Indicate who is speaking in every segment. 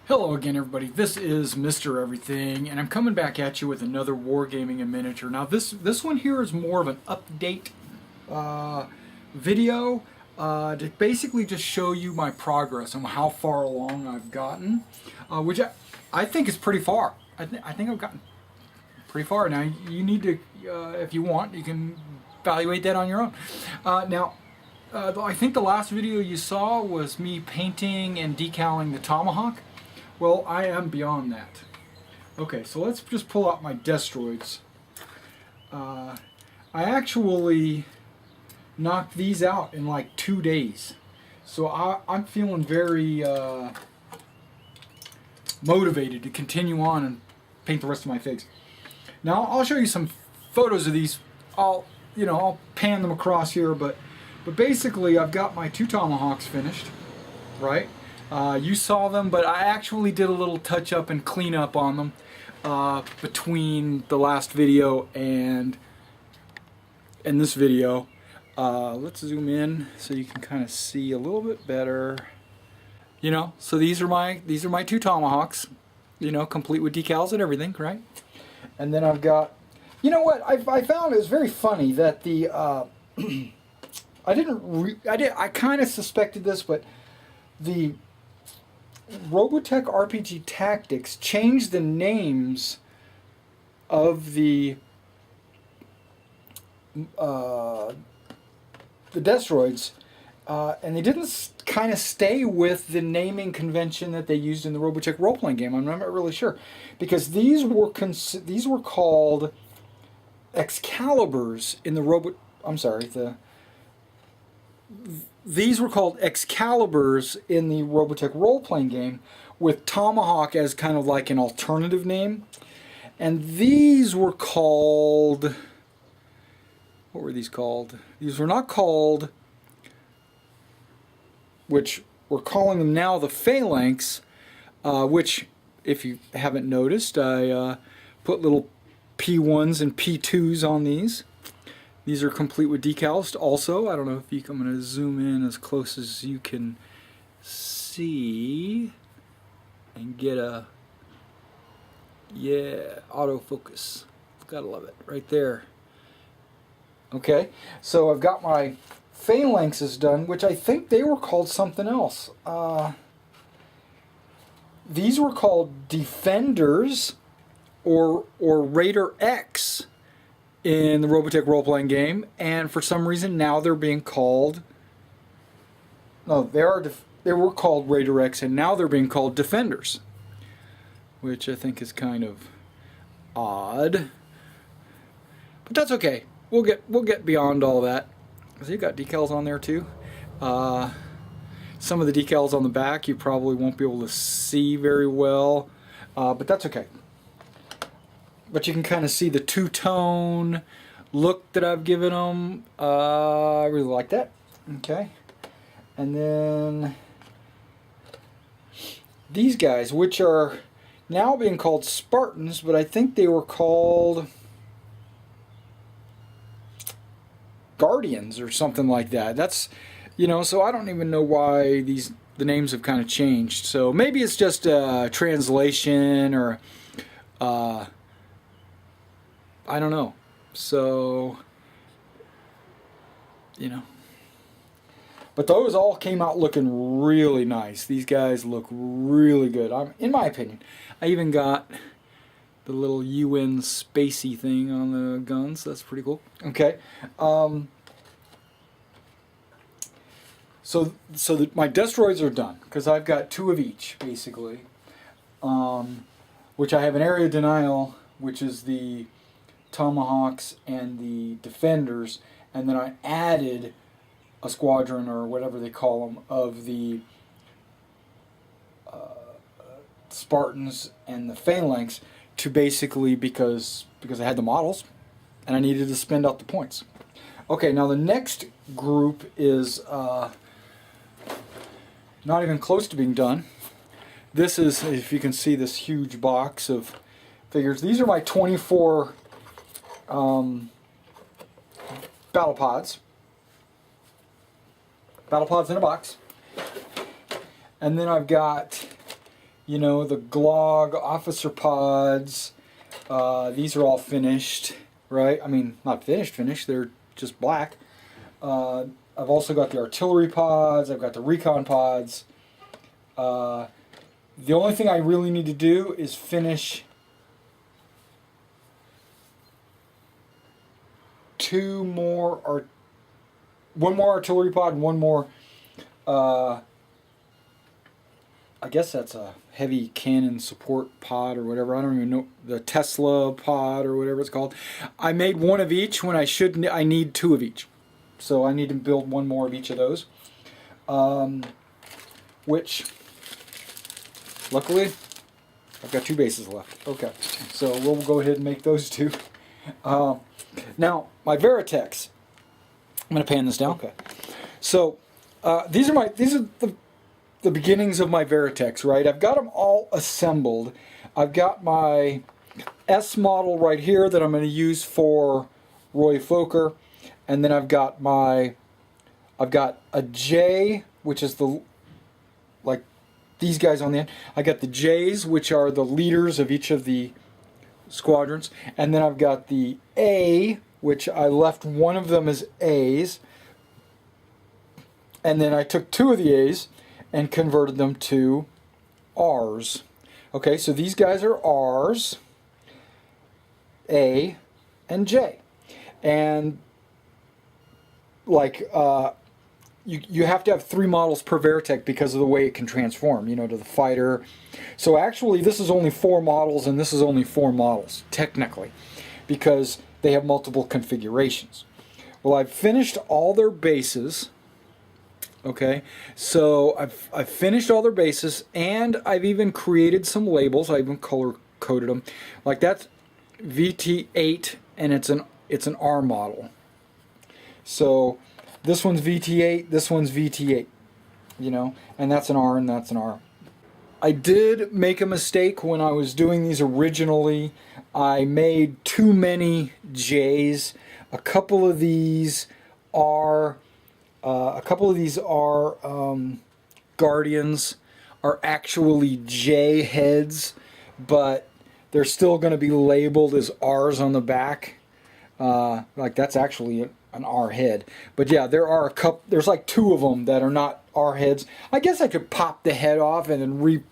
Speaker 1: Hello again, everybody. This is Mr. Everything, and I'm coming back at you with another Wargaming in miniature. Now, this one here is more of an update video to basically just show you my progress and how far along I've gotten, which I think is pretty far. I think I've gotten pretty far. Now, you need to, if you want, you can evaluate that on your own. I think the last video you saw was me painting and decaling the Tomahawk. Well, I am beyond that. Okay, so let's just pull out my Destroids. I actually knocked these out in like 2 days. So I'm feeling very motivated to continue on and paint the rest of my figs. Now, I'll show you some photos of these. I'll pan them across here, but basically I've got my 2 Tomahawks finished, right? You saw them, but I actually did a little touch up and clean up on them between the last video and this video. Let's zoom in so you can kind of see a little bit better. So these are my 2 Tomahawks, complete with decals and everything, right? And then I've got, what I found is very funny that the I kind of suspected this, but the Robotech RPG Tactics changed the names of the Destroids, and they didn't kind of stay with the naming convention that they used in the Robotech role-playing game. I'm not really sure, because these were called Excaliburs in the These were called Excaliburs in the Robotech role-playing game, with Tomahawk as kind of like an alternative name. And these were called... what were these called? These were not called... which we're calling them now the Phalanx, which, if you haven't noticed, I put little P1s and P2s on these. These are complete with decals also. I don't know if I'm going to zoom in as close as you can see and get a, yeah, autofocus. Gotta love it. Right there. Okay, so I've got my Phalanxes done, which I think they were called something else. These were called Defenders or Raider X in the Robotech role-playing game, and for some reason now they're being called... no, they were called Raider X, and now they're being called Defenders, which I think is kind of odd. But that's okay. We'll get beyond all that. So you got decals on there too. Some of the decals on the back you probably won't be able to see very well, but that's okay. But you can kind of see the two-tone look that I've given them. I really like that. Okay. And then these guys, which are now being called Spartans, but I think they were called Guardians or something like that. That's, so I don't even know why the names have kind of changed. So maybe it's just a translation or I don't know. So, but those all came out looking really nice. These guys look really good, in my opinion. I even got the little UN spacey thing on the guns. That's pretty cool. Okay. My Destroids are done, because I've got 2 of each, basically. Which I have an area denial, which is the Tomahawks and the Defenders, and then I added a squadron, or whatever they call them, of the Spartans and the Phalanx, to basically because I had the models and I needed to spend out the points. Okay, now the next group is not even close to being done. This is, if you can see, this huge box of figures. These are my 24 battle pods in a box. And then I've got You know, the Glog officer pods. These are all finished, right? I mean, not finished, they're just black. I've also got the artillery pods, I've got the recon pods. The only thing I really need to do is finish one more artillery pod and one more, I guess that's a heavy cannon support pod or whatever. I don't even know, the Tesla pod or whatever it's called. I made one of each when I need two of each. So I need to build one more of each of those. Which, luckily, I've got 2 bases left. Okay, so we'll go ahead and make those 2. Now, my Wargaming. I'm going to pan this down. Okay. So, these are the beginnings of my Wargaming, right? I've got them all assembled. I've got my S model right here that I'm going to use for Roy Fokker, and then I've got a J, which is like these guys on the end. I got the J's, which are the leaders of each of the squadrons, and then I've got the A, which I left one of them as A's, and then I took 2 of the A's and converted them to R's. Okay, so these guys are R's, A, and J. And like you have to have 3 models per Wargaming because of the way it can transform, you know, to the fighter. So actually this is only 4 models and this is only 4 models, technically, because they have multiple configurations. Well, I've finished all their bases. Okay, so I've finished all their bases, and I've even created some labels. I even color coded them. Like that's VT8, and it's an R model. So this one's VT8, this one's VT8. You know, and that's an R and that's an R. I did make a mistake when I was doing these originally. I made too many J's. A couple of these are Guardians are actually J heads, but they're still going to be labeled as R's on the back. Like that's actually an R head. But yeah, there's like 2 of them that are not R heads. I guess I could pop the head off and then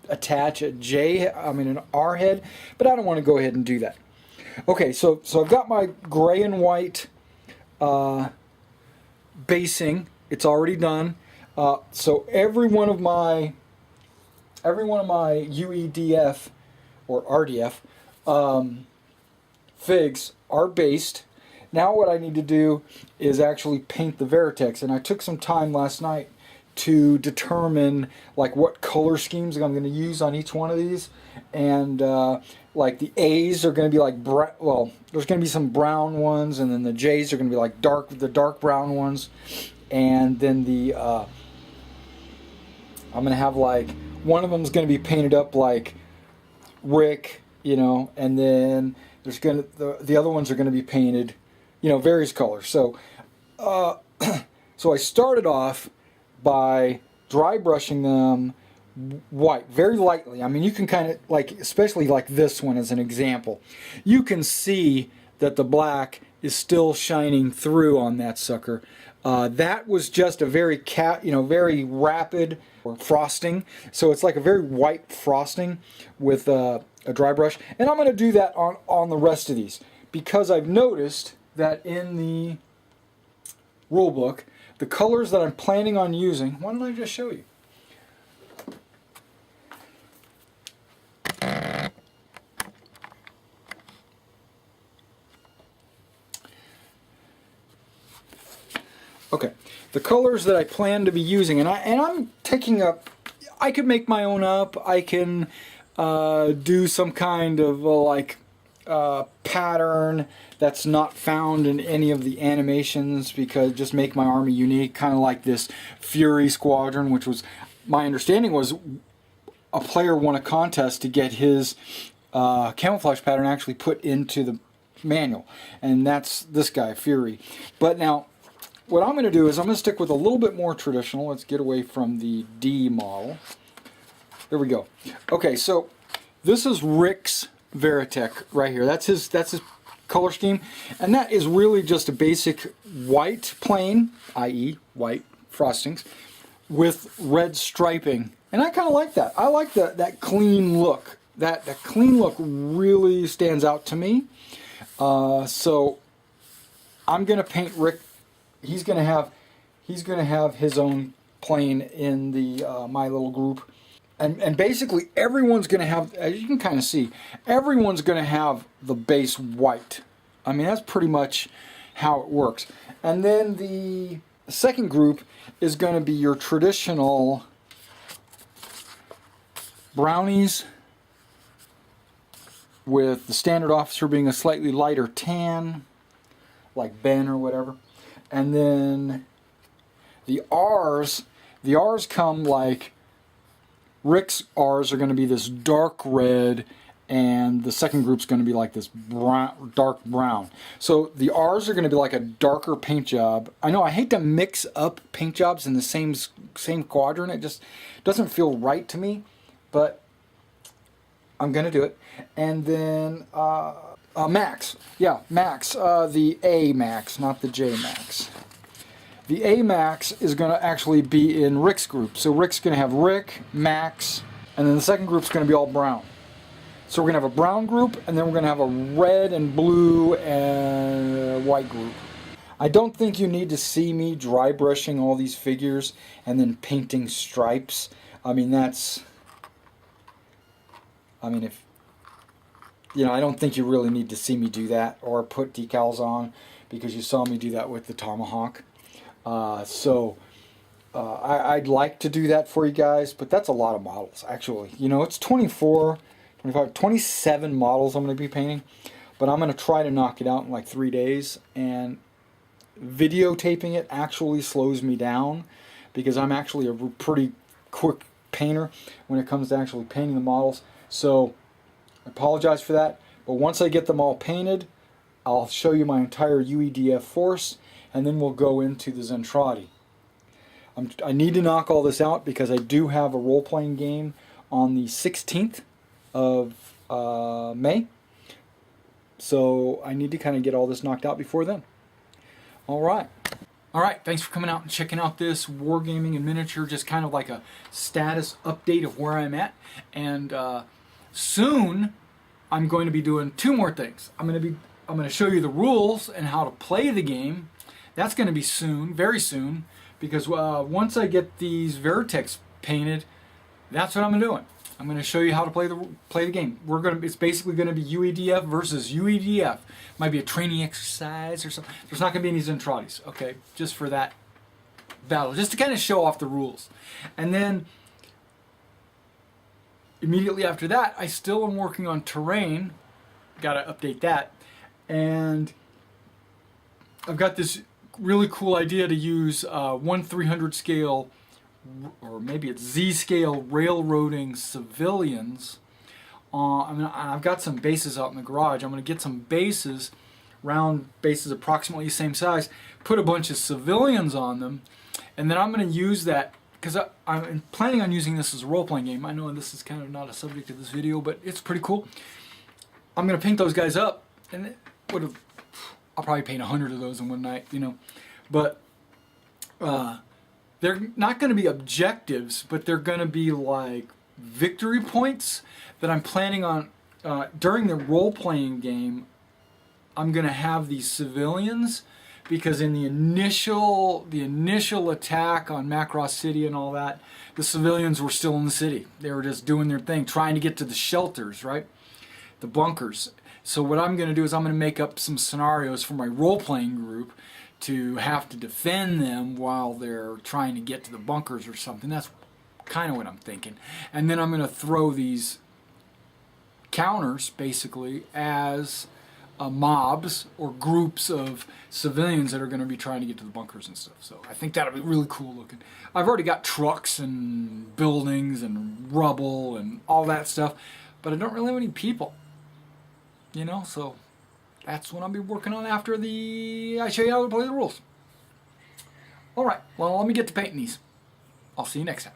Speaker 1: reattach an R head, but I don't want to go ahead and do that. Okay, so I've got my gray and white basing. It's already done. So every one of my UEDF or RDF figs are based. Now what I need to do is actually paint the Wargaming, and I took some time last night to determine like what color schemes I'm going to use on each one of these, and like the A's are going to be like there's going to be some brown ones, and then the J's are going to be like the dark brown ones, and then I'm going to have like one of them is going to be painted up like Rick, you know, and then there's the other ones are going to be painted, you know, various colors. So so I started off by dry brushing them white, very lightly. I mean, you can kind of, like, especially like this one as an example, you can see that the black is still shining through on that sucker. That was just a very very rapid frosting. So it's like a very white frosting with a dry brush. And I'm going to do that on the rest of these, because I've noticed that in the rule book, the colors that I'm planning on using, why don't I just show you? Okay, the colors that I plan to be using, and I'm taking up, I could make my own up. I can do some kind of pattern that's not found in any of the animations, because just make my army unique, kind of like this Fury Squadron, which was, my understanding was, a player won a contest to get his camouflage pattern actually put into the manual, and that's this guy, Fury. But now, what I'm going to do is I'm going to stick with a little bit more traditional. Let's get away from the D model. There we go. Okay, so this is Rick's Warotech right here. That's his color scheme, and that is really just a basic white plain, i.e. white frostings, with red striping, and I kind of like that. I like that clean look. That clean look really stands out to me. So I'm gonna paint Rick. He's gonna have his own plane in the my little group. And basically everyone's going to have, as you can kind of see, everyone's going to have the base white. I mean, that's pretty much how it works. And then the second group is going to be your traditional brownies, with the standard officer being a slightly lighter tan, like Ben or whatever. And then the R's come like, Rick's R's are going to be this dark red, and the second group's going to be like this brown, dark brown. So the R's are going to be like a darker paint job. I know I hate to mix up paint jobs in the same quadrant. It just doesn't feel right to me, but I'm going to do it. And then Max. Yeah, Max. The A Max, not the J Max. The A Max is going to actually be in Rick's group. So Rick's going to have Rick, Max, and then the second group's going to be all brown. So we're going to have a brown group, and then we're going to have a red and blue and white group. I don't think you need to see me dry brushing all these figures and then painting stripes. I mean, I don't think you really need to see me do that or put decals on, because you saw me do that with the Tomahawk. I'd like to do that for you guys, but that's a lot of models, actually. It's 24, 25, 27 models I'm going to be painting, but I'm going to try to knock it out in like 3 days, and videotaping it actually slows me down, because I'm actually a pretty quick painter when it comes to actually painting the models. So I apologize for that, but once I get them all painted, I'll show you my entire UEDF force, and then we'll go into the Zentradi. I need to knock all this out because I do have a role-playing game on the 16th of May. So I need to kind of get all this knocked out before then. Alright, thanks for coming out and checking out this Wargaming in miniature, just kind of like a status update of where I'm at. And soon I'm going to be doing 2 more things. I'm going to show you the rules and how to play the game. That's going to be soon, very soon, because once I get these Warotechs painted, that's what I'm doing. I'm going to show you how to play the game. It's basically going to be UEDF versus UEDF. Might be a training exercise or something. There's not going to be any Zentradis, okay? Just for that battle, just to kind of show off the rules. And then immediately after that, I still am working on terrain. Got to update that, and I've got this really cool idea to use 1/300 scale, or maybe it's Z scale railroading civilians. I've got some bases out in the garage. I'm going to get some bases, round bases approximately the same size, put a bunch of civilians on them, and then I'm going to use that, because I'm planning on using this as a role-playing game. I know this is kind of not a subject of this video, but it's pretty cool. I'm going to paint those guys up, and I'll probably paint 100 of those in one night, but they're not going to be objectives, but they're going to be like victory points that I'm planning on during the role-playing game. I'm going to have these civilians, because in the initial attack on Macross City and all that, the civilians were still in the city. They were just doing their thing, trying to get to the shelters, right? The bunkers. So what I'm going to do is I'm going to make up some scenarios for my role-playing group to have to defend them while they're trying to get to the bunkers or something. That's kind of what I'm thinking. And then I'm going to throw these counters, basically, as mobs or groups of civilians that are going to be trying to get to the bunkers and stuff. So I think that'll be really cool looking. I've already got trucks and buildings and rubble and all that stuff, but I don't really have any people. So that's what I'll be working on after I show you how to play the rules. Alright, well, let me get to painting these. I'll see you next time.